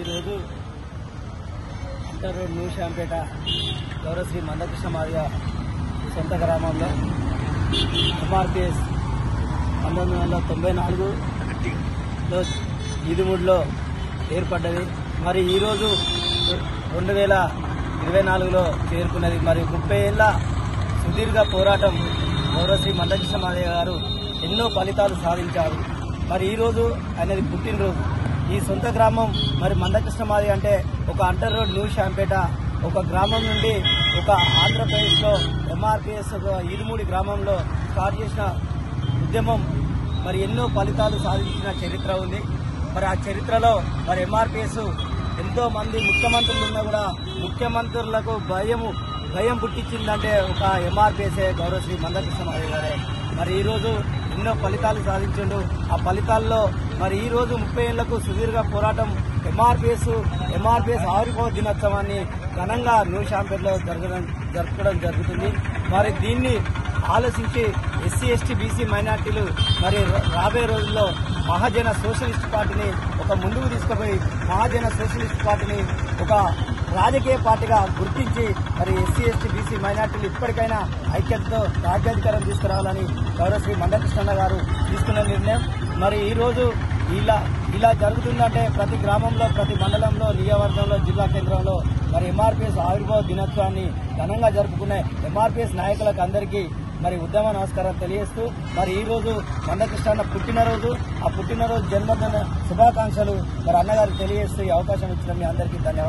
ఈరోజు inter road new Shampet గౌరవ శ్రీ మందకృష్ణ మాదిగ సొంత గ్రామంలో ఎంఆర్పిఎస్ 1994లో ఈదుమూడిలో ఏర్పడ్డది. మరి ఈరోజు 2024లో చేరుకున్నది. మరి 30 ఏళ్ల సుదీర్ఘ పోరాటం గౌరవ శ్రీ మందకృష్ణ మాదిగ గారు ఎన్నో ఫలితాలు సాధించారు. మరి ఈరోజు ఆయనది పుట్టినరోజు. ఈ సొంత గ్రామం మరి మందకృష్ణ మాదిగ అంటే ఒక అంటర్ రోడ్ న్యూ శాంపేట ఒక గ్రామం నుండి ఒక ఆంధ్రప్రదేశ్లో ఎంఆర్పిఎస్ ఈదుమూడి గ్రామంలో స్టార్ట్ చేసిన ఉద్యమం మరి ఎన్నో ఫలితాలు సాధించిన చరిత్ర ఉంది. మరి ఆ చరిత్రలో మరి ఎంఆర్పిఎస్ ఎంతో మంది ముఖ్యమంత్రులు ఉన్నా కూడా ముఖ్యమంత్రులకు భయం పుట్టించిందంటే ఒక ఎంఆర్పిఎస్ గౌరవ శ్రీ మందకృష్ణ మాదిగ గారే. మరి ఈరోజు ఎన్నో ఫలితాలు సాధించిండు. ఆ ఫలితాల్లో మరి ఈరోజు 30 ఏళ్లకు సుదీర్ఘ పోరాటం ఎంఆర్పిఎస్ ఆవిర్భావ దినోత్సవాన్ని ఘనంగా న్యూ శాంపేటలో జరపడం జరుగుతుంది. మరి దీన్ని ఆలోచించి ఎస్సీ ఎస్టీ బీసీ మైనార్టీలు మరి రాబోయే రోజుల్లో మహాజన సోషలిస్ట్ పార్టీని ఒక ముందుకు తీసుకుపోయి మహాజన సోషలిస్ట్ పార్టీని ఒక రాజకీయ పార్టీగా గుర్తించి మరి ఎస్సీ ఎస్టీ బీసీ మైనార్టీలు ఇప్పటికైనా ఐక్యతతో రాజ్యాధికారం తీసుకురావాలని గౌరవ శ్రీ మందకృష్ణ గారు తీసుకున్న నిర్ణయం. మరి ఈరోజు ఇలా జరుగుతుందంటే ప్రతి గ్రామంలో ప్రతి మండలంలో నియోజకవర్గంలో జిల్లా కేంద్రంలో మరి ఎంఆర్పిఎస్ ఆవిర్భావ దినోత్సవాన్ని ఘనంగా జరుపుకునే ఎంఆర్పిఎస్ నాయకులకు అందరికీ మరి ఉద్యమ నమస్కారం తెలియజేస్తూ మరి ఈరోజు మందకృష్ణ పుట్టినరోజు ఆ పుట్టినరోజు జన్మదిన శుభాకాంక్షలు మరి అన్నగారికి తెలియజేస్తూ ఈ అవకాశం ఇచ్చిన మీ అందరికీ ధన్యవాదాలు.